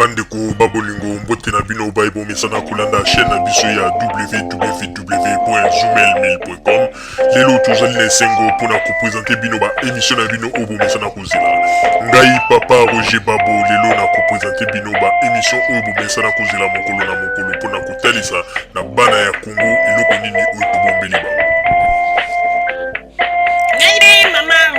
Bandeko babolingo mbote na bino baibo mesana kulanda chaîne na biso ya www.zoomel1000.com. Lelo tozali na esengo pona ko présenter bino ba émission na bino obo mesana kozela. Ngai papa Roger Babo lelo na ko présenter bino ba émission obo mesana kozela mokolo na mokolo pona kotalisa na bana ya Congo eloko nini oyo tobombeli ba.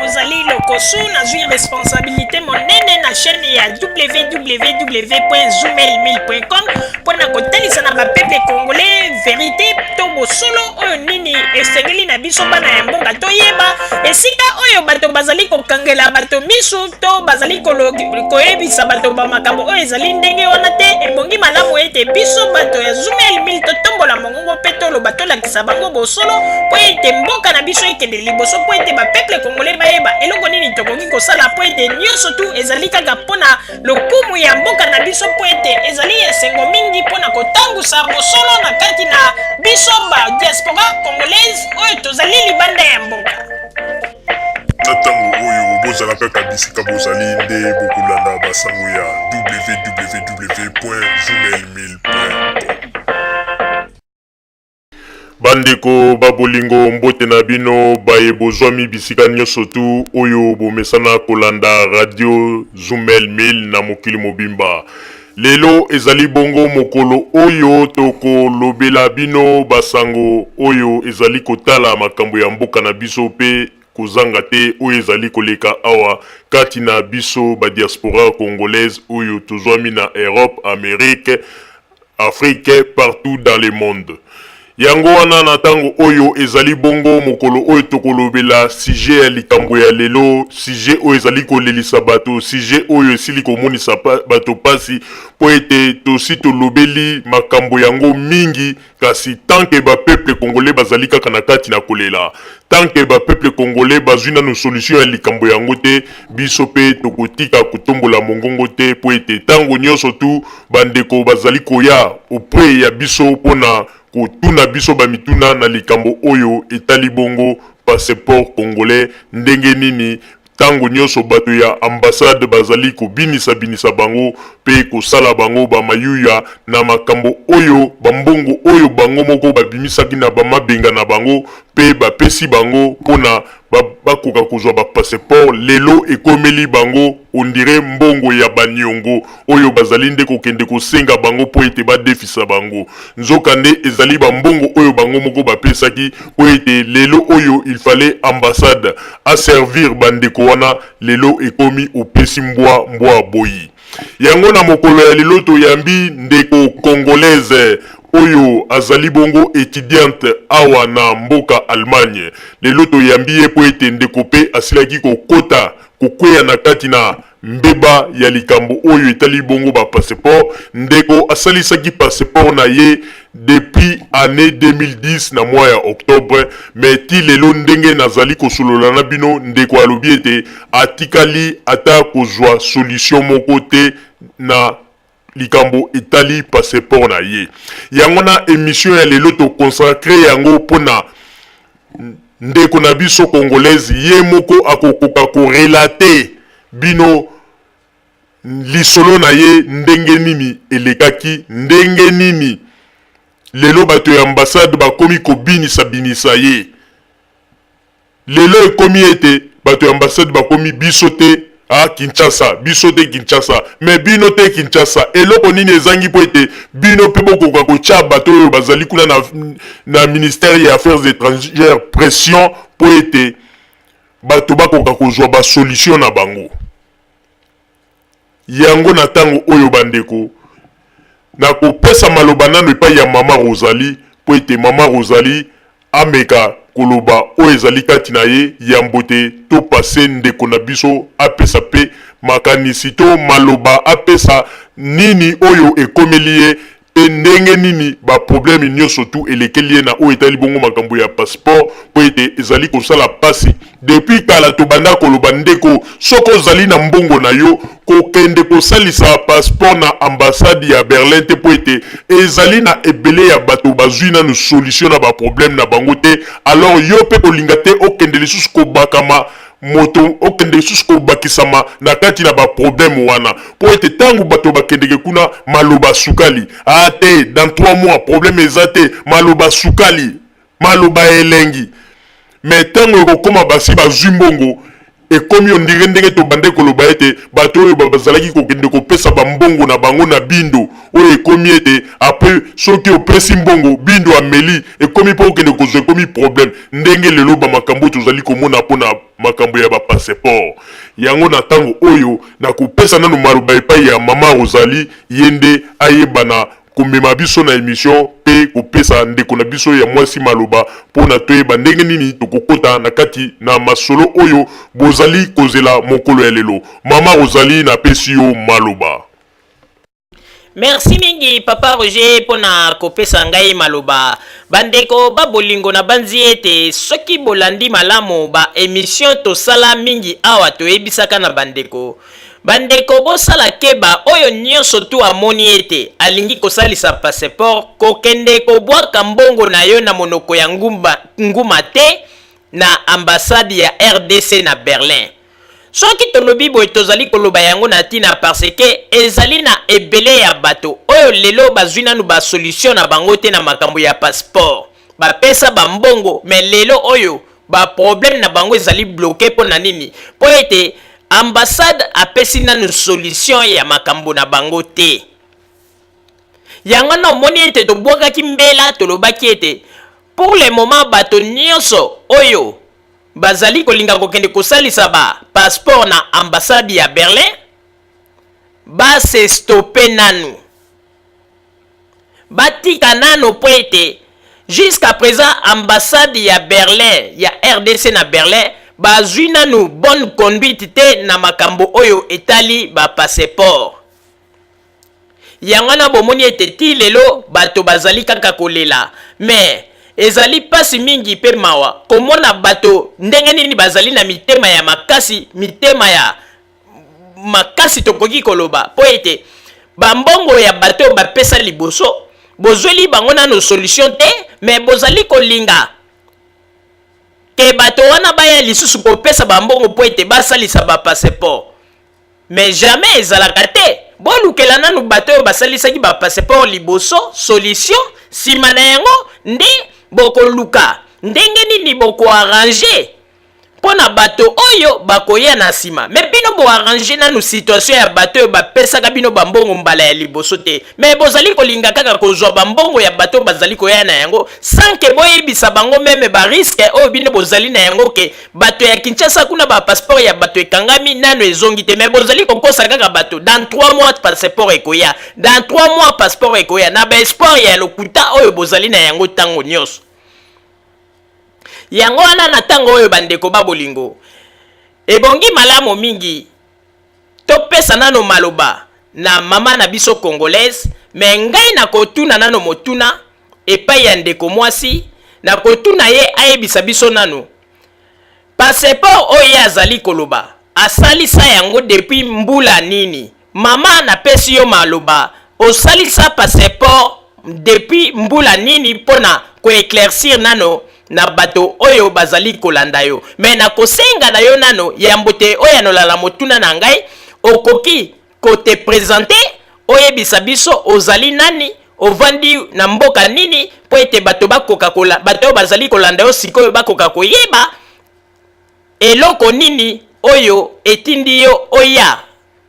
Rosalie Lokosu na zui responsabilité monene na chaîne ya www.zoomel1000.com pour na kotalisa na peuple congolais vérité to bosolo oyo nini esengeli na biso bana ya mboka toyeba esika oyo bato bazali kokangela bato misu to bazali koyebisa bato ba makambo oyo ezali ndenge wana te ebongi malamu ete biso bato ya Zoomel 1000 totombola mongongo pe toloba tolakisa bango bosolo po ete mboka na biso ekende liboso po ete ba peuple congolais bayeba eloko nini tokoki kosala po ete nyonso tu ezali kaka mpona lokumu ya mboka na biso po ete ezali esengo mingi mpona kotangusa bosolo na kati na biso ba diaspora congolaise oyo tozali libanda ya mboka. Na ntango oyo bozalaka kabisika bozali nde bokolanda basango ya www.zoomel1000.com. Bandeko babolingo mbote na bino baye bozwami bisika nyonso tu oyo bomesana kolanda radio Zoomel 1000 na mokili mobimba. Lelo ezali bongo mokolo oyo tokolobela bino basango oyo ezali kotala makambo ya mboka na biso pe kozanga te oyo ezali koleka awa kati na biso ba diaspora congolaise oyo tozwami na Europe, Amérique, Afrique, partout dans le monde. Yango wana na tango oyo ezali bongo mokolo oyo tokolobela sujet ya likambo ya lelo, sujet oyo ezali kolelisa bato, sujet oyo esili komonisa bato pasi po ete tosi tolobeli makambo yango mingi kasi tanke ba peuple congolais bazali kaka na kati na kolela, tanke ba peuple congolais bazwi na no solution ya likambo yango te, biso pe tokotika kotombola mongongo te po ete tango nyonso tu bandeko bazali koya auprès ya biso pona kotuna biso bamituna na likambo oyo etali bongo passeport congolais ndenge nini tango nyonso bato ya ambassade bazali kobinisa bango pe kosala bango bamayuya na makambo oyo bambongo oyo bango moko babimisaki na bamabenga na bango pe bapesi bango pona bakoka kozwa ba passeport lelo ekomeli bango ondire mbongo ya banyongo oyo bazali nde kokende kosenga bango po ete badefisa bango nzoka nde ezali bambongo oyo bango moko bapesaki po ete lelo oyo il fallait ambassade a servir bandeko wana lelo ekomi opesi mbwa boyi. Yango na mokolo ya lelo toyambi ndeko congolaise oyo azali bongo étudiante awa na mboka Allemagne. Lelo toyambi po ete ndeko pe asilaki kokota kokweya na kati na mbeba ya likambo oyo etali bongo ba passeport. Ndeko asalisaki passeport na ye depuis année 2010 na mois ya octobre, mais ti lelo ndenge nazali kosolola na bino ndeko alobi ete atikali ata kozwa solution moko te na likambo etali passeport na ye. Yango na émission ya lelo to consacré yango pona ndeko na biso congolaise ye moko akokoka korelate bino lisolo na ye ndenge nini elekaki, ndenge nini lelo bato ya ambassade bakomi kobinisa ye. Lelo ekomi ete bato ya ambassade bakomi biso te Kinshasa, biso te Kinshasa, mais bino te Kinshasa. Eloko nini ezangi po ete bino pe bokoka kotia bato oyo bazali kuna na ministère ya affaires étrangères pression po ete bato bakoka kozwa ba solution na bango. Yango na tango oyo bandeko na kopesa maloba nano epai ya mama Rosalie po ete mama Rosalie ameka koloba oyo ezali kati na ye ya mbote to pase ndeko na biso apesa pe makanisi to maloba apesa nini oyo ekomeli ye pe ndenge nini ba problème nyonso tu elekeli ye na oyo etali bongo makambo ya passeport po ete ezali kosala pasi depuis kala to banda koloba ndeko soko ozali na mbongo na yo kokende kosalisa passeport na ambassade ya Berlin te po ete ezali na ebele ya bato bazwi na no solution na ba problème na bango te, alors yo pe kolinga te okende lisusu kobakama moto okende susko bakisama na kati na ba problème wana po ete tangu bato bakendeke kuna maloba sukali ate dans 3 mois problème ezate maloba sukali maloba elengi mais tango ekokoma basi bazwi mbongo ekomi ondire ndenge tobande koloba ete bato oyo bazalaki kokende kopesa bambongo na bango na bindo oyo ekomi ete apres soki opesi mbongo bindo ameli ekomi mpo okende kozwa ekomi problème ndenge lelo bamakambo tozali komona mpona makambo ya bapasseport yango na ntango oyo na kopesa nano maloba epai ya mama Rosalie yende ayebana komema biso na émission pe kopesa ndeko na biso ya mwasi maloba pona toyeba ndenge nini tokokota na kati na masolo oyo bozali kozela mokolo ya lelo. Mama Rosalie na pesi yo maloba. Merci mingi papa Roger pona kopesa ngai maloba. Bandeko ba bolingo na banzi ete soki bolandi malamu ba émission tosala mingi awa toyebisaka na bandeko. Bandeko bosala keba oyo nyonso tu amoni ete alingi kosalisa passeport kokende kobwaka mbongo na yo na monoko ya nguma te na ambassade ya RDC na Berlin. Soki tolobi boye tozali koloba yango na tina parce que ezali na ebele ya bato oyo lelo bazwi nanu ba solution na bango te na makambo ya passeport bapesa bambongo mais lelo oyo ba problème na bango ezali bloqué po na nini po ete ambassade apesi nanu solution ya makambo na bango te. Yango na omoni ete tobwakaki mbela tolobaki ete pour le moment bato nyonso oyo bazali kolinga kokende kosalisa ba passeport na ambassade ya Berlin ba se stopper nanu batika nanu po ete jusqu'à présent ambassade ya Berlin ya RDC na Berlin bazwi nanu bonne conduite te na makambo oyo etali ba passeport. Yango na bomoni ete ti lelo bato bazali kaka kolela mais ezali pasi mingi pe mawa komona bato ndenge nini bazali na mitema ya makasi tokoki koloba po ete bambongo ya bato bapesa liboso bozweli bango nano solution te mais bozali kolinga ke bato wana baya lisusu kopesa bambongo po ete basalisa ba passeport mais jamais ezalaka te bolukela nanu bato oyo basalisaki ba passeport liboso solution sima na yango nde bokoluka ndenge nini boko arranger pona bato oyo bakoya na sima mais bino bo arranger nanu situation ya bato oyo bapesaka bino bambongo mbala ya liboso te mais bozali kolinga kaka kozwa bambongo ya bato bazali koya na yango sans que boyebisa bango meme ba risque oyo bino bozali na yango ke bato ya Kinshasa kuna ba passeport ya bato ekangami nanu ezongi te mais bozali kokosa kaka bato dans 3 mois passeport ekoya dans 3 mois passeport ekoya na ba espoir ya lokuta oyo bozali na yango tango nyonso. Yango wana na tango oyo bandeko babolingo ebongi malamu mingi topesa nano maloba na mama na biso congolaise mais ngai na kotuna nano motuna epai ya ndeko mwasi na kotuna ye ayebisa biso nano passeport oyo azali koloba asalisa yango depuis mbula nini. Mama na pesi yo maloba osalisa passeport depuis mbula nini pona ko éclaircir nano na bato oyo bazali kolanda yo mais na kosenga na yo nano yambote oyo nolala motuna na ngai okoki ko te présenter oyebisa biso ozali nani ovandi na mboka nini po ete bato bakoka kola bato bazali kolanda yo sikoyo bakoka koyeba eloko nini oyo etindi yo oya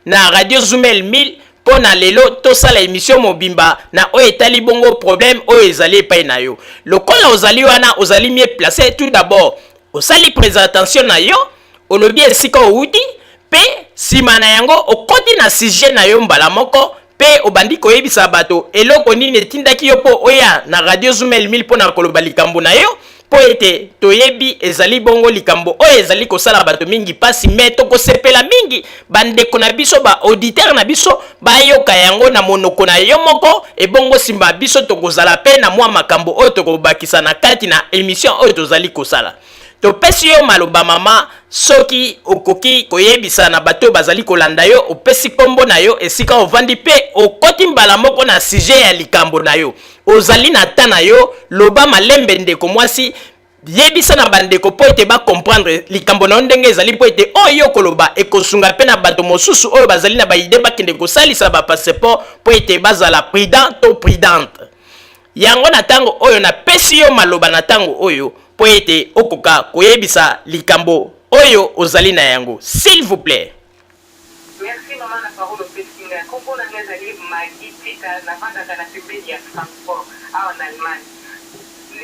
na radio Zumel 1000 pona lelo tosala émission mobimba na oyo etali bongo problème oyo ezali epai na yo lokola ozali wana ozali mieux placé. Tout d'abord osali présentation na yo olobi esika outi pe sima na yango okoti na sujet na yo mbala moko pe obandi koyebisa bato eloko nini etindaki yo po oya na radio Zumel 1000 pona koloba likambo na yo po ete toyebi ezali bongo likambo oyo ezali kosala bato mingi pasi mais tokosepela mingi bandeko na biso ba auditeur na biso bayoka yango na monoko na yo moko ebongo simba biso tokozala pe na mwa makambo oyo tokobakisa na kati na émission oyo tozali kosala. Topesi yo maloba mama soki okoki koyebisa na bato bazali kolanda yo opesi kombo na yo esika ovandi pe okoti mbala moko na sujet ya likambo na yo ozali na ta na yo loba malembe ndeko mwasi yebisa na bandeko po ete ba comprendre likambo na ndenge ezali po ete oyo koloba ekosunga pe na bato mosusu oyo bazali na baide bakende kosalisa ba passeport po ete bazala prudent to prudente. Yango na tango oyo na pesi yo maloba na tango oyo po ete okoka koyebisa likambo oyo ozali na yango, s'il vous plaît. Merci maman na parole pesinga. Kombo na ngazali magitita na banda kana pembeni ya Francfort en Allemagne.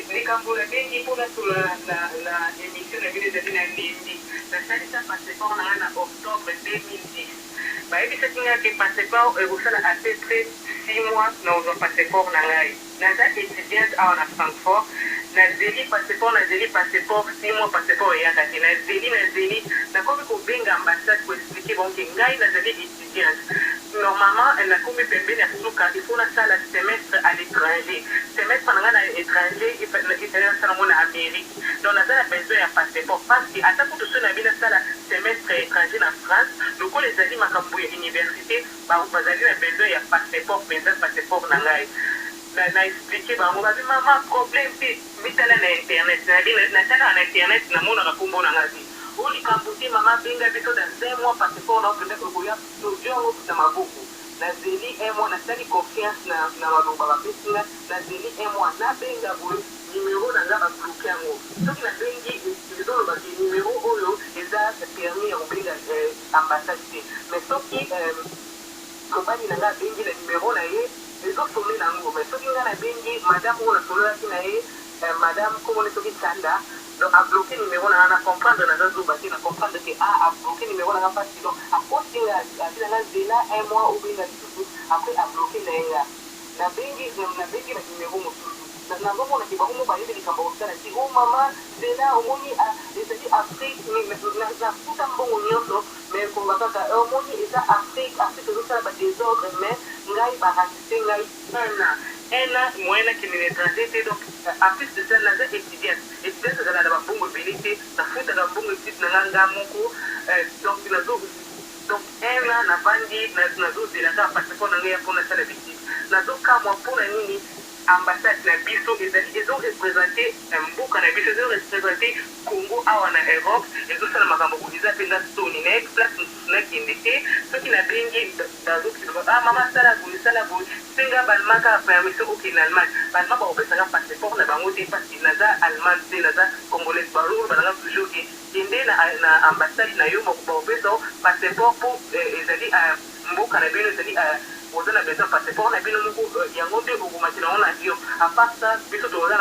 Likambo la bengi mpona na émission na bino ezali na ndindi nasalisa passeport na nga na octobre 2010 bayebisaki nga ke passeport ekosala apetre 6 mois na ozwa passeport na ngai naza étudiante awa na Francfort nazeli passeport 6 mois passeport eyaka te nazeli nakomi kobenga ambassade koexplike bonke ngai nazali étudiante normalement nakomi pembeni ya suka il faut nasala semestre à l'étranger semestre na nga na étranger nasala ngo na Amérique donc naza na besoin ya passeport parce que ata kutu so na bino nasala semestre étranger na France lokola ezali makambo ya université bazali na besoin ya passeport mpenza passeport na ngai na expliqué bango babi mama problème te mitala na internet natala na internet namonaka kombo na ngai olikambo te mama benga biso dans 1 mois passeport na opende kokoya tojongo na maboko nazeli 1 mois nasali confiance na maloba bapesinga nazeli 1 mois nabenga boye numéro na nga babloke yango soki nabengi ezoloba ke numéro oyo eza permis ya kobenga ambassade te mais soki mobali na nga abengi na numéro na ye ezosome nango mais soki nga nabengi madame oyo nasololaki na ye madame komone soki Sanda donc abloqué numéro na nga na comprendre naza zoba te na comprendre ke abloqué numéro na nga mpasi donc akosinga abi na nga nzela 1 mois obenga lisusu après abloqué na ye nga nabengi na numéro mosusu nazomona ke bango mo bayebi likambo kosala ti o mama nzela omoni ezali afrique nafuta mbongo nyonso mais koba kaka omoni eza afrique ezosala badésordre mais ngai barasite ngai un an moyenne qui n'est étranger te donc en plus de ça naza étudiante ezala na bambongo ebele te nafutaka mbongo etite na nga nga moko donc un an navandi nazozela kaka passeport na ngai ya mpona sala bitike nazokamwa mpona nini ambassade na biso ezorepresente mboka na biso ezorepresente Congo awa na Europe ezosala makambo eza mpenza soni na place mosusu nakende te soki nabengi bazokilaa mama sala boye senga balma kaka permission okende Allemagne balma bakopesaka passeport na bango te parce naza Allemagne te naza congolaise balolo balanga toujours ke kende na ambassade na yo bakopesa passeport mpo ezali mboka na bino ezali oza na besoin passeport na bino moko yango nde okomatela yango na avion apart ça biso toza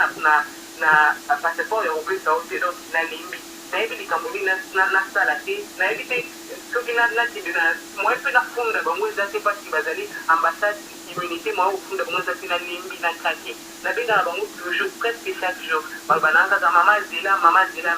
na passeport ya kopesa o te donc nalimbi nayebi likambo nini nasala te nayebi te soki nakende na moye mpe nafunda bango eza te parce bazali ambassade immunité moye kofunda bango eza te nalimbi na krake nabengaka bango toujours presque chaque jour balobana kaka mama zela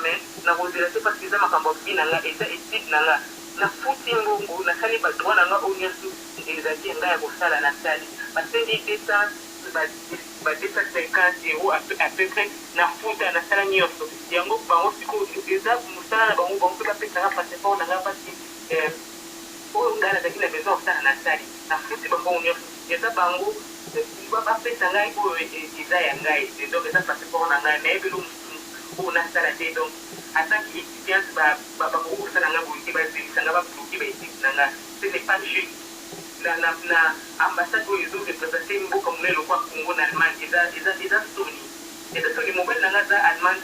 mais nakozela te parce que eza makambo bi na nga eza étude na nga nafuti mbongo nasali badroit na nga oyo nyonso ezali ngai ya kosala nasali basendi 250 € à peu près nafuta nasala nyonso yango bango sikoyo eza mosala na bango mpe bapesaka passeport na nga mpasi oyo ngai nazalaki na besoin kosala nasali nafuti bambongo nyonso eza bango bapesa ngai oyo eza ya ngai donc eza passeport na ngai nayebeli oyo nasala te donc en tant qu'étudiante bakokosala nga boye te bazelisa nga babloke baétude na nga ce n'est pas juste na ambassade oyo ezorepresente mboka monene lokwa Congo na Allemagne eza soni mobali na nga aza allemand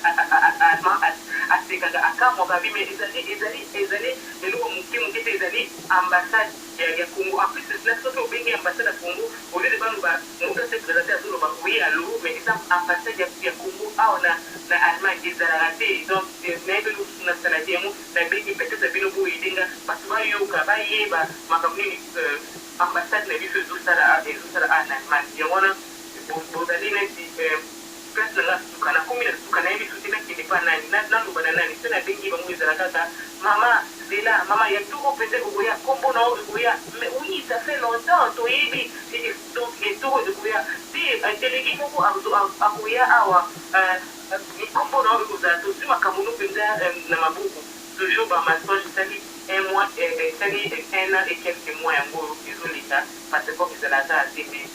asekaka akamwaka bi mais ezali eloko moke te ezali ambassade ya Congo en plus cela soki obengi ambassade ya Congo au lieu de baloba moto asepresente azoloba oui alo mais eza ambassade ya Congo awa na Allemagne ezalaka te donc nayebeli osusu nasala te yango nabengi peut-être bino boyedenga bato bayoka bayeba makambo nini ambassade na biso ezosala na Allemagne yango wana bozali neti place na nga suka nakomi na suka nayebi so te nakende pa nani naloba na nani so nabengi bango ezala kaka mama zela mama ya toko mpenza kokoya kombo na oyo ekoya mais oui ça fait longtemps toyebi donc etoko ekoya te délégué moko akoya awa kombo na oyo ekozala tozwi makambo no mpenza na maboko toujours bamassage esali un mois esali 1 an et quelques mois yango ezoleka passeport ezalaka ate mais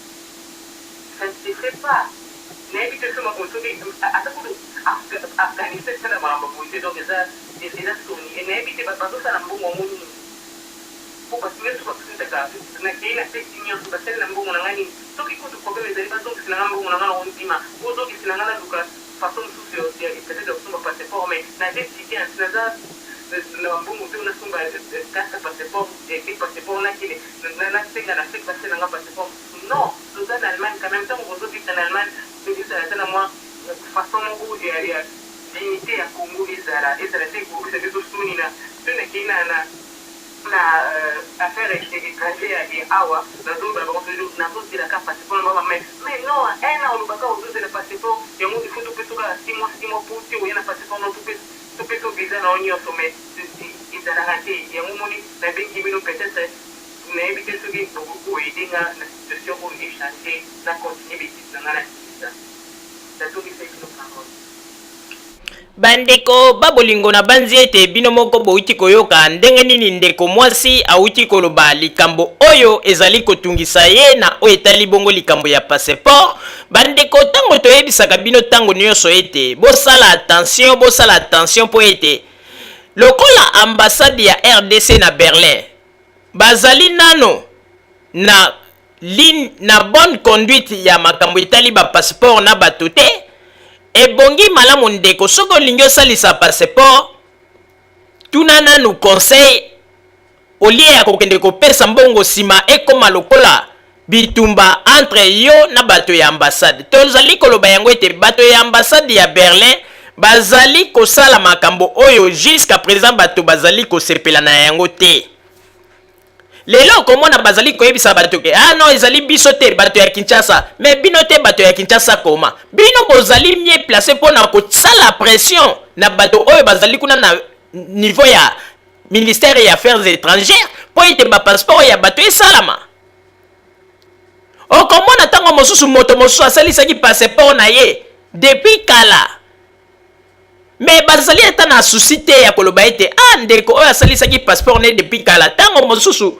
ça ne se fait pas nayebi te soki makosoki ata kutu Afghanistan sala makambo boye donc eza soni nayebi te bazosala mbongo moni po basuyesu bakutaka nakei na pesi nyonso basali na mbongo na nga nini soki kutu problème ezali bazongisi na nga mbongo na nga na ondima ozongisi na nga naluka façon mosusu peut-être ya kosomba passeport mais naza cité naza na mbongo mpe nasomba karte passeport epe passeport nakele nasenga na sek base na nga passeport non toza na Allemagne quand même ntango bozobika na Allemagne tozosala te na mwa façon moko ya dignité ya Congo ezala te kobisa te tosuni na to nakei na affaire étrangère ya awa nazomba bango toujours nazozelaka passeport na baba mais non un an olobaka ozozela passeport yango ifo tope tokala 6 mois po te oye na passeport no tope to visa na o nyonso mais ezalaka te yango moni nabengi bino peut-être nayebi te soki bokoyede nga na situation oyo échange na continue betise na nga na sisa natongisa bino parole bandeko babolingo na banzi ete bino moko bouti koyoka ndenge nini ndeko mwasi auti koloba likambo oyo ezali kotungisa ye na oyo etali bongo likambo ya passeport. Bandeko tango toyebisaka bino tango nyonso ete bosala attention po ete lokola ambassade ya RDC na Berlin bazali nano na bonne conduite ya makambo etali ba passeport na bato te. Ebongi malamu ndeko soko olingi osalisa passeport tuna nanu conseil olie ya kokende kopesa mbongo nsima ekoma lokola bitumba entre yo na bato ya ambassade. Tozali koloba yango ete bato ya ambassade ya Berlin bazali kosala makambo oyo jusqu'à présent bato bazali kosepela na yango te. Lelo komona bazali koyebisa bato ke non ezali biso te bato ya Kinshasa mais bino te bato ya Kinshasa koma bino bozali mieux placé pona kosala pression na bato oyo bazali kuna na niveau ya ministère ya affaires étrangères po ete ba passeport ya bato esalama. Okomona tango mosusu moto mosusu asalisaki passeport na ye depuis kala mais bazali eta na souci te ya koloba ete ndeko oyo asalisaki passeport ne depuis kala tango mosusu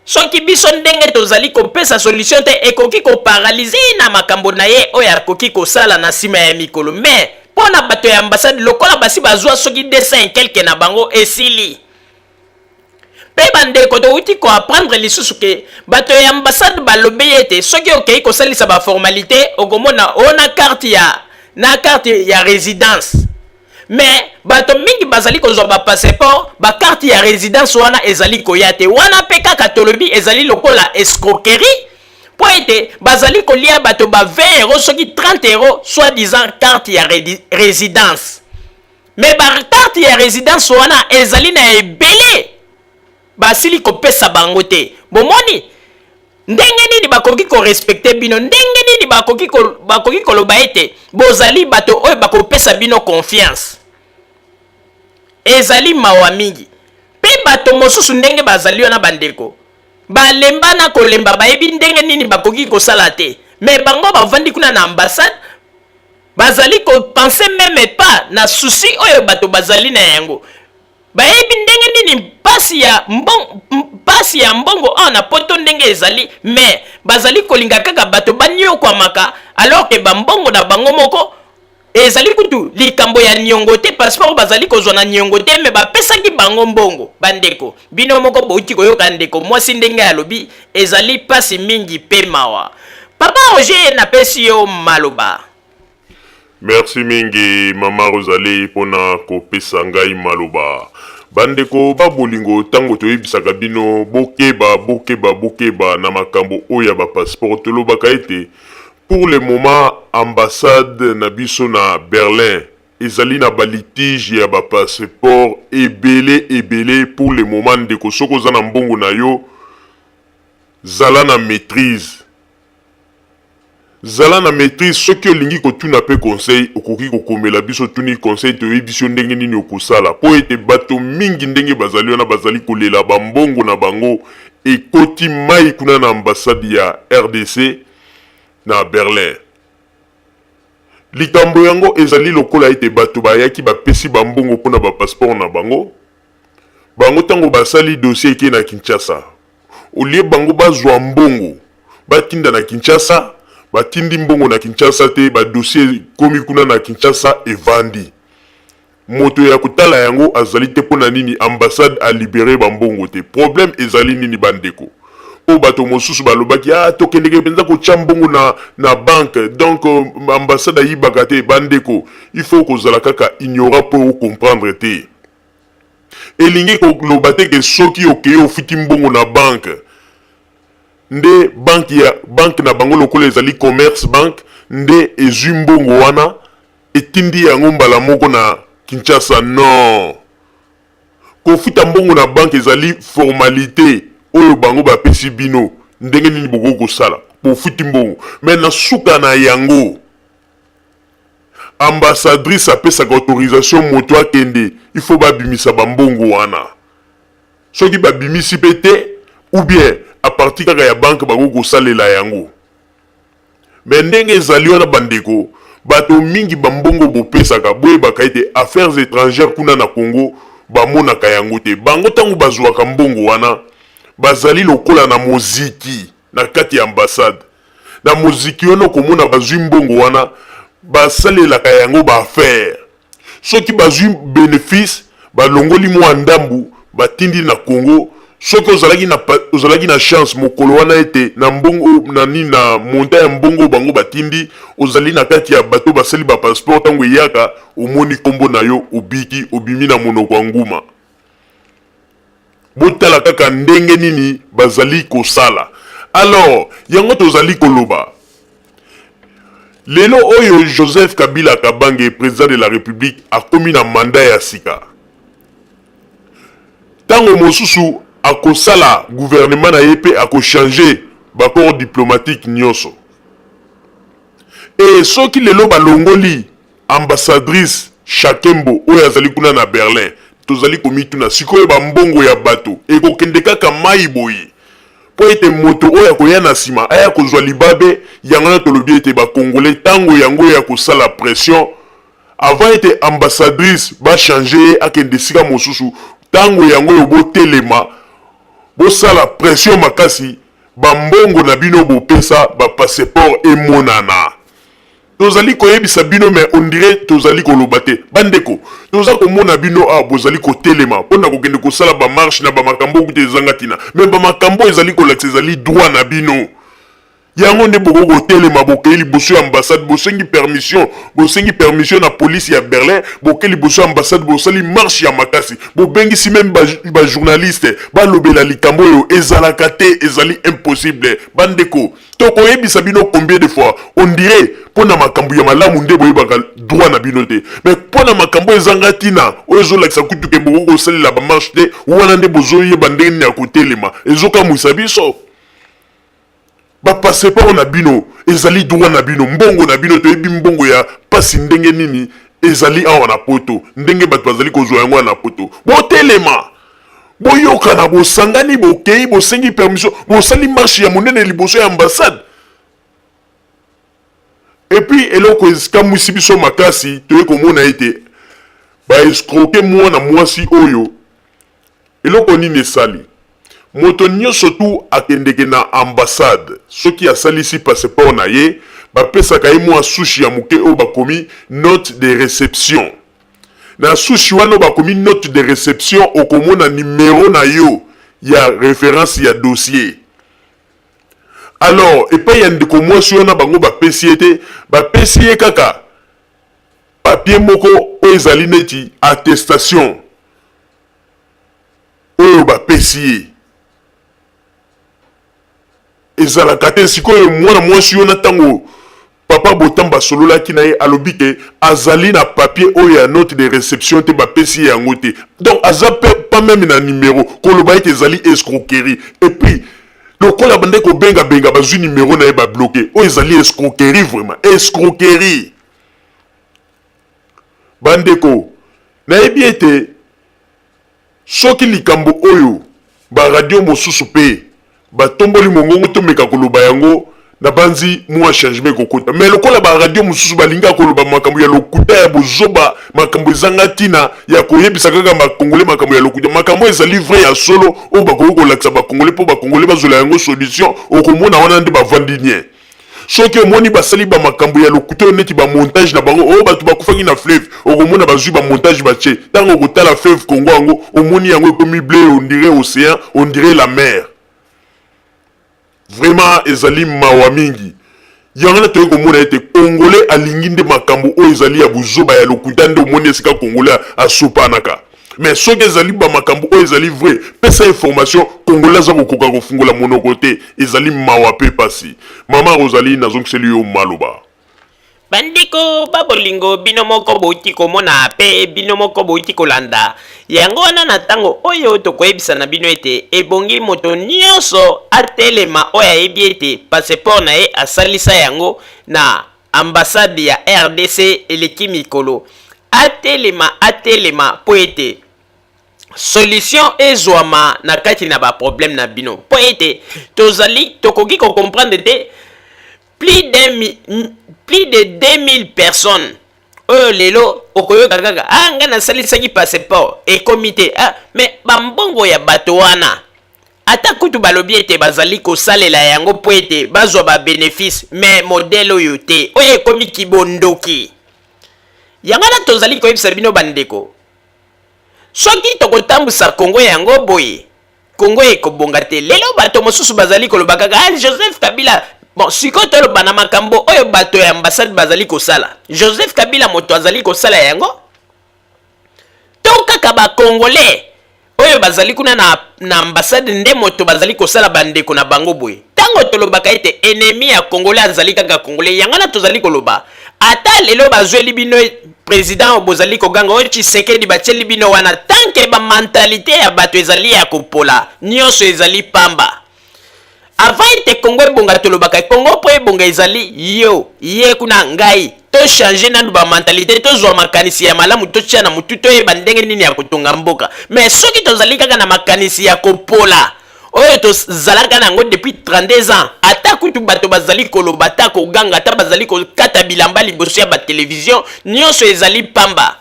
soki biso ndenge tozali kopesa solution te ekoki koparalyze na makambo na ye oyo akoki kosala na nsima ya mikolo mais mpona bato ya ambassade lokola basi bazwa soki dessin quelque na bango esili mpe bandeko touti koapprendre lisusu ke bato ya ambassade balobi ete soki okei kosalisa baformalité okomona ona carte ya résidence mais bato mingi bazali kozwa ba passeport ba carte ya résidence wana ezali koya te wana pe kaka tolobi ezali lokola escroquerie po ete bazali kolia bato ba 20 euros soki 30 euros soit disant carte ya résidence mais ba carte ya résidence wana ezali na ebele basili kopesa bango te. Bomoni ndenge nini bakoki korespecte bino ndenge nini bakoki koloba ete bozali bato oyo bakopesa bino confiance ezali mawa mingi pe bato mosusu ndenge bazali wana bandeko balemba na kolemba bayebi ndenge nini bakoki kosala te mais bango bavandi kuna na ambassade bazali kopense meme pas na souci oyo bato bazali na yango bayebi ndenge nini pasi ya mbongo na poto ndenge ezali mais bazali kolinga kaka bato banyokwamaka alors que bambongo na bango moko ezali kutu likambo ya nyongo te passeport bazali kozwa na nyongo te mais bapesaki bango mbongo. Bandeko bino moko bouti koyoka ndeko mwasi ndenge alobi ezali pasi mingi pe mawa. Papa Roger napesi yo maloba. Merci mingi mama Rosalie pona kopesa ngai maloba. Bandeko babolingo tango toyebisaka bino bokeba na makambo oya ba passeport tolobaka ete pour le moment ambassade na biso na Berlin ezali na ba litige ya ba passeport ebele pour le moment ndeko soko za na mbongo na yo zala na maîtrise soki olingi kotuna pe conseil okoki kokomela biso tuni conseil toyebiso ndenge nini okosala po ete bato mingi ndenge bazali wana bazali kolela bambongo na bango ekoti mai kuna na ambassade ya RDC na Berlin. Likambo yango ezali lokola ete bato bayaki bapesi bambongo mpona bapasseport na bango tango basali dossier eke na Kinshasa olie bango bazwa mbongo batinda na Kinshasa batindi mbongo na Kinshasa te, ba dossier komi kuna na Kinshasa evandi. Moto ya kotala yango azali te pona nini ambassade a libéré ba mbongo te. Problème ezali nini bandeko. O bato mosusu balobaki tokendeke penza ko chambongo na banque, donc ambassade ayibaka te bandeko. Il faut kozala kaka ignora pour comprendre te. Elingi ko lobate ke soki okeye ofiti mbongo na banque. Nde banque na bango lokola ezali commerce bank, nde ezwi mbongo wana etindi yango mbala moko na Kinshasa. Non, kofita mbongo na banque ezali formalité oyo bango bapesi bino ndenge nini boko kosala pofiti mbongo. Mais na suka na yango ambassadrice apesaka autorisation moto akende, il faut babimisa bambongo wana. Soki babimisi pete ou bien a partir kaka ya banque bango kosalela yango. Mais ndenge ezali wana bandeko, bato mingi bambongo bopesaka boye bakaite affaires étrangères kuna na Congo bamonaka yango te. Bango tango bazwaka mbongo wana bazali lokola na moziki na kati ya ambassade. Na moziki ono komona bazwi mbongo wana basalelaka yango ba affaire. Soki bazwi bénéfice balongoli mwa ndambu batindi na Congo. Soki ozalaki na chance mokolo wana ete na mbongo na monta ya mbongo bango batindi ozali na kati ya bato basali ba passeport tango yaka omoni kombo na yo obiki obimi na monoko ya nguma. Botala kaka ndenge nini bazali kosala. Alors yango tozali koloba lelo oyo Joseph Kabila Kabange, président de la République, akomi na mandat ya sika. Tango mosusu akosala gouvernement na yepe changer bakor diplomatique nyonso. Et soki lelo balongoli ambassadrice Shakembo oyo azali kuna na Berlin, tozali komituna sikoyo bambongo ya bato ekokende kaka mai boye po ete moto oyo akoya na sima aya kozwa libabe yango na tolobi ete bakongole tango yango ya kosala pression avant ete ambassadrice ba changer akende sika mosusu tango yango yo botelema bosala pression makasi bambongo na bino bopesa ba passeport emonana. Tozali koyebisa bino mais on dirait tozali kolobate bandeko toza komona bino bozali kotelema pona kokende kosala ba marche na ba makambo kute zangatina mais ba makambo ezali kolakisa ezali droit na bino. Yango nde boko kotelema bokeli boso ambassade bosengi permission na police ya Berlin bokeli boso ambassade bosali marche ya makasi bobengi si même ba journaliste ba lobela likambo yo ezalaka te ezali impossible bandeko. Toko yebisa bino combien de fois on dirait pona makambo ya malamu nde boyebaka droit na bino te mais pona makambo ezangatina ozo lakisa kutuke boko kosalela ba marche te wana nde bozo yeba ndenge ya kotelema ezoka musabiso. Ba passeport na bino ezali droit na bino mbongo na bino toyebi mbongo ya pasi ndenge nini ezali awa na poto ndenge bato bazali kozwa yango na poto botelema boyoka na bosangani bokei bosengi permission bosali marche ya monene liboso ya ambassade. Et puis eloko ekamwisi biso makasi toye komona ete ba escroquer mwana mwasi oyo eloko nini esali moto nyonso tu akendeke na ambassade soki asalisi passeport na ye bapesaka ye mwa sushi ya moke oyo bakomi note de réception. Na sushi wana bakomi note de réception okomona numéro na yo ya référence ya dossier. Alors epai ya ndeko mwasi wana bango bapesi ete bapesi ye kaka papier moko oyo ezali neti attestation oyo bapesi ye. Ezalaka te sikoyo mwana mwasi wana tango papa Botamba sololaki na ye alobike azali na papier oyo ya note de réception te bapesi yango te. Donc aza pas même na numéro koloba ete ezali escroquerie. Et puis lokola bande ko benga bazwi numéro na ye ba bloqué oyo ezali escroquerie, vraiment escroquerie. Bandeko nayebi ete soki likambo oyo ba radio mosusu pe batomboli mongongo to meka koloba yango na banzi mwa changement kokota mais lokola ba radio mosusu balinga koloba makambo ya lokuta ya bozoba makambo ezangatina ya koyebisa kaka bakongole makambo ya lokuta makambo ezali vrai ya solo o bakoko kolakisa bakongole po bakongole bazola yango solution okomona wana nde bavandi nie. soki omoni basali ba makambo ya lokuto neti ba montage na bango o bato bakufaki na fleuve okomona bazwi ba montage batie tango okotala fleuve Congo yango omoni yango ekomi bleu on dirait océan on dirait la mer vraiment ezali mawa mingi yango na toye komona ete congolais alingi nde makambo oyo ezali ya buzoba ya lokuta nde omoni esika congolais asopanaka mais soki ezali ba makambo oyo ezali vrai pesa information congolais aza kokoka kofungola monoko te ezali mawa pe pasi mama Rosalie nazongiseli yo maloba bandeko babolingo bino moko bouti komona pe bino moko bouti kolanda yango wana na ntango oyo tokoyebisa na bino ete ebongi moto nyonso atelema oyo ayebi ete passeport na ye asalisa yango na ambassade ya RDC eleki mikolo atelema po ete solution ezwama na kati na ba problème na bino po ete tozali tokoki ko comprendre te plus de 2000 personnes oyo lelo okoyoka kaka nga nasalisaki passeport ekomi te mais bambongo ya bato wana ata kutu balobi ete bazali kosalela yango po ete bazwa babénéfice mais modele oyo te oyo ekomi kibondoki yango na tozali koyebisa bino bandeko soki tokotambusa Congo yango boye Congo ekobonga te lelo bato mosusu bazali koloba kaka Joseph Kabila bon siko toloba na makambo oyo bato ya ambassade bazali kosala Joseph Kabila moto azali kosala yango to kaka ba congolais oyo bazali kuna na ambassade nde moto bazali kosala bandeko na bango boye tango tolobaka ete ennemi ya congolais azali kaka congolais yango na tozali koloba ata lelo bazweli bino président bozali koganga oyo Tshisekedi batieli bino wana tanke ba mentalité ya bato ezali ya kopola nyonso ezali pamba avant ete Congo ebonga tolobaka Congo po ebonga ezali ye kuna ngai to changer nanu ba mentalité tozwa makanisi ya malamu totia na mutu toyeba ndenge nini ya kotonga mboka mais soki tozali kaka na makanisi ya kopola oyo tozalaka nango depuis 32 ans ata kutu bato bazali koloba ata koganga ata bazali kokata bilamba liboso ya batelevizio nyonso ezali pamba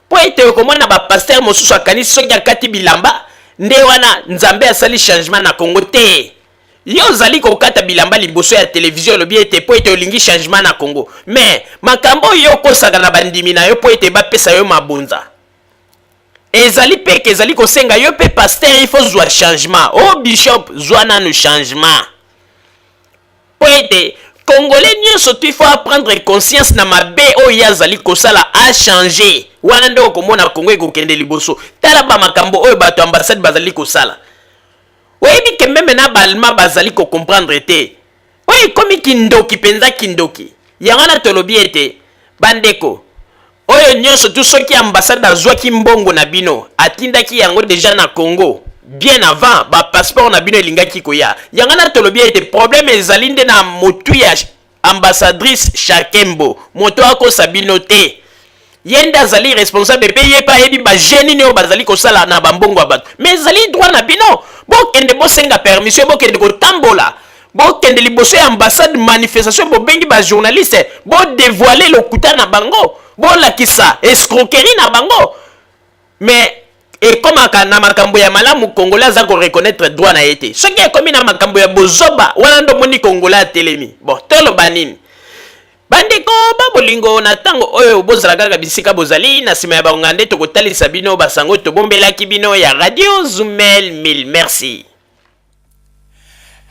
po ete okomona bapaster mosusu akanisi soki akati bilamba nde wana nzambe asali changement na Congo te yo ozali kokata bilamba liboso ya televizio olobi ete po ete olingi changement na Congo mais makambo yo okosaka na bandimi na yo po ete bapesa yo mabonza ezali peke ezali kosenga yo pe pasteur il faut zwa changement oh bishop zwa nanu changement po ete congolais nyonso tu il faut prendre conscience na mabe oyo azali kosala a changer wana nde okomona Congo ekokende liboso tala ba makambo oyo bato ambassade bazali kosala oyebi ke meme na balma bazali comprendre te oyo komi kindoki penza kindoki yango na tolobi ete bandeko oyo nyonso tu soki ambassade azwaki mbongo na bino atindaki yango deja na Congo bien avant ba passeport na bino elingaki koya yango na tolobi ete problème ezali nde na motu ya ambassadrice Chakembo moto akosa bino te yenda azali responsable pe ye pa yebi ba jeune ne o bazali kosala na bambongo ya bato mais ezali droit na bino bokende bosenga permission bokende kotambola bokende liboso ya ambassade manifestation bobengi ba journaliste bo dévoiler lokuta na bango bolakisa escroquerie na bango mais ekomaka na makambo ya malamu congolais aza ko reconnaître droit na yete soki ekomi na makambo ya bozoba wana ndo moni congolais atelemi bon toloba nini bandeko babolingo na ntango oyo bozala kaka bisika bozali na nsima ya bangonga nde tokotalisa bino basango tobombelaki bino ya radio Zumel 1000 merci.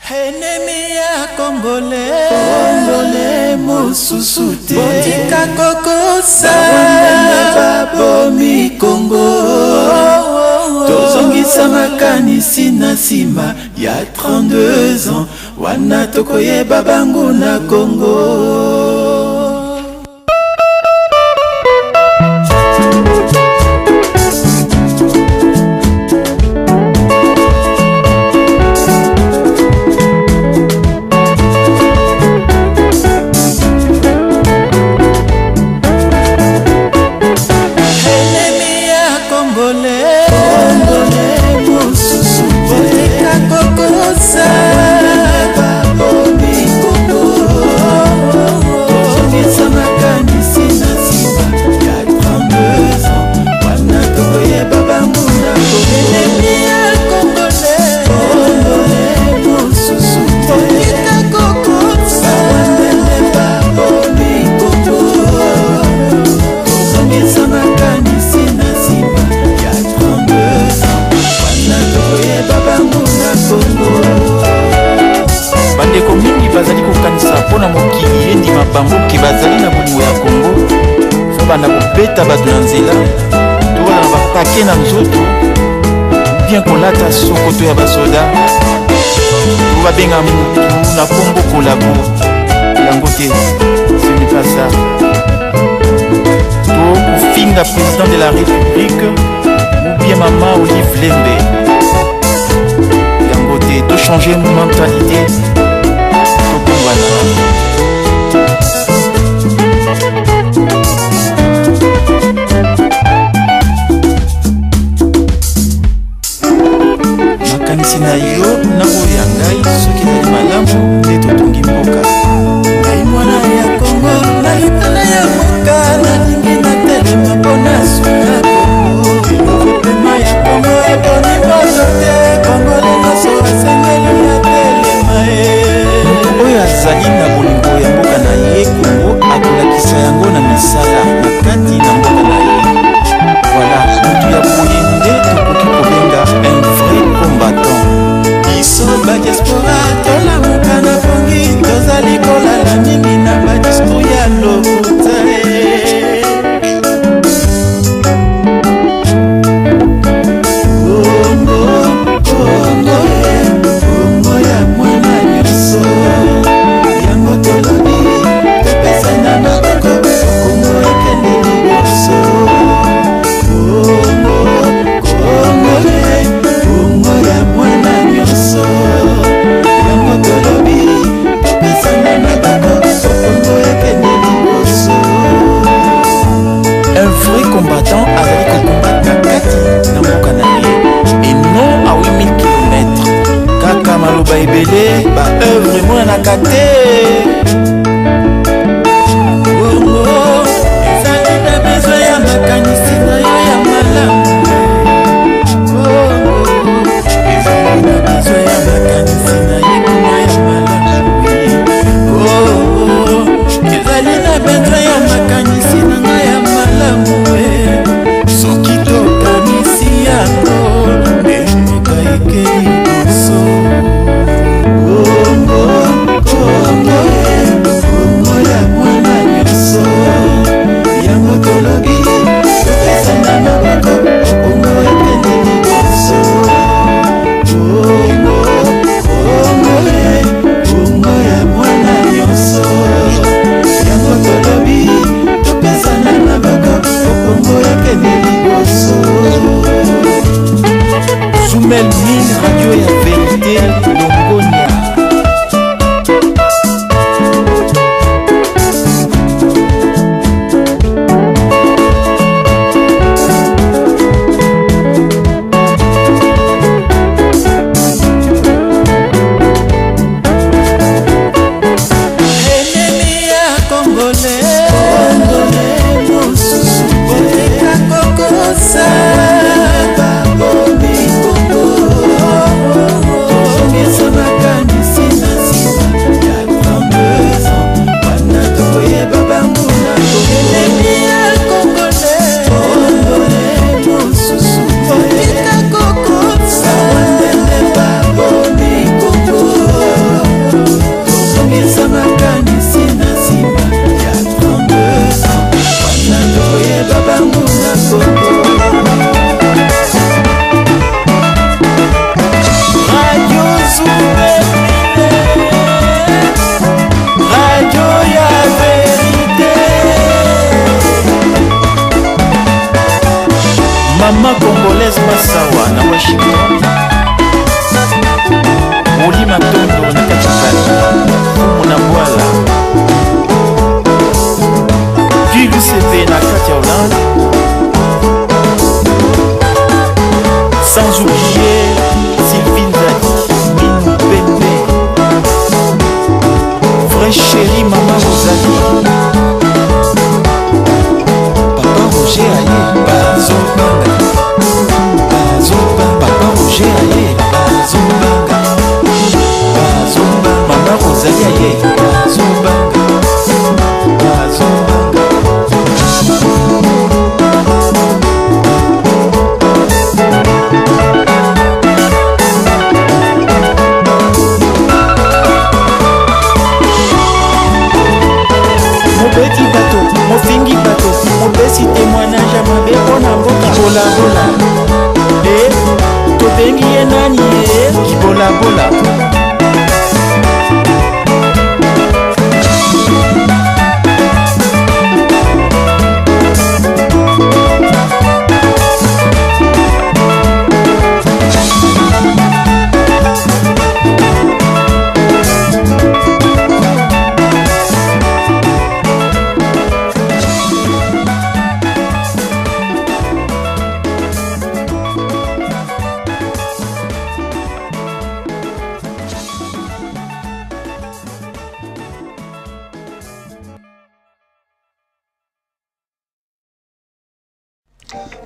Ennemi ya Congolais mosusu te botika kokosa babomi Congo tozongisa makanisi na nsima ya 32 ans wana tokoyeba bango na Congo. bazali kokanisa mpona mokili endima bango ke bazali na bolingo ya Kongo fo banda kobeta bato na nzela to bana na bapake na nzoto bien kolata sokoto ya basoda to babenga mutu na kombo kolabo yango te ce n'est pas ça to kofinga président de la république ou bien mama Olive Lembe yango te to changer mentalité to kongwana makanisi na yo na oyo ya ngai soki ezali malamu nde totongi mboka ngai mwana ya Kongo na libala ya mboka nalingi natelema mpona sunga Kongo pema ya Kongo eboni boso te Kongo lenyonso asengeli ya telema oyo azali na bolingo ya mboka na ye Kongo akolakisa yango na misala na kati na mboka na ye voilà mutu ya boye nde tokoki kobenga un vrai combattant biso badiaspora tolamuka na pongi tozali kolala mingi na badisko ya lokuta Kongo ya mwana nyonso yango tolobi topesana maboko Kongo ekende liboso Kongo ya mwana nyonso yango tolobi topesana maboko Kongo ekende liboso un vrai combattant azali kokombattre na kati na mboka na ye et non à 8000 km kaka maloba ebele baœuvre emonanaka te Kongo ezali na besoin ya makanisi na yo ya malamu Kongo ezali na besoin ya makanisi na ye kuna ya malamu Kongo ezali na besoin ya makanisi na nga ya malamu soki tokanisi yango meka ekeli boso Kongo ya mwana nyonso yango tolobi topesana maboko Kongo ekende liboso Kongo ya mwana nyonso yango tolobi topesana maboko Kongo ekende liboso Zoumel Mil radio ya vérité Longonia Mama congolaise Massawa na Washington Oli Matondo na Katikati Muna Bwala Puis l'UCP na Katia Hollande sans oublier Sylvine Zadi Minou Pembe Vrai chéri Maman Rosalie Papa Roger Aye Bazobanga Papa Roger Aye Bazobanga Maman Rosalie Aye Bazobanga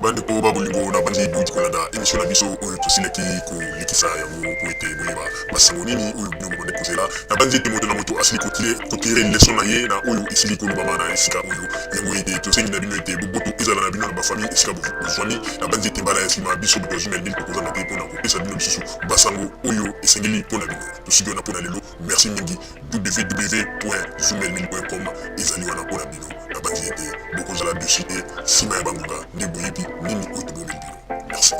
bandeko babolingo na bandi bouti kolanda émission na biso oyo tosileki kolikisa yango po ete boyeba masango nini oyo bino bobande kozela na bandi ete moto na moto asili kotire leson na ye na oyo esili kolobama na esika oyo yango ete tosengi na bino ete boboto ezala na bino na bafamille esika bozwani na bandi ete mbala ya nsima biso boto Zoomel Mil tokozanga te mpona kopesa bino lisusu basango oyo esengeli mpona bino tosiki wana mpona lelo merci mingi www.zoomelmil.com ezali wana mpona bino na bandi ete bokozala dossier nsima ya bangonga nde boyebi nini oyo tobomeli bino merci.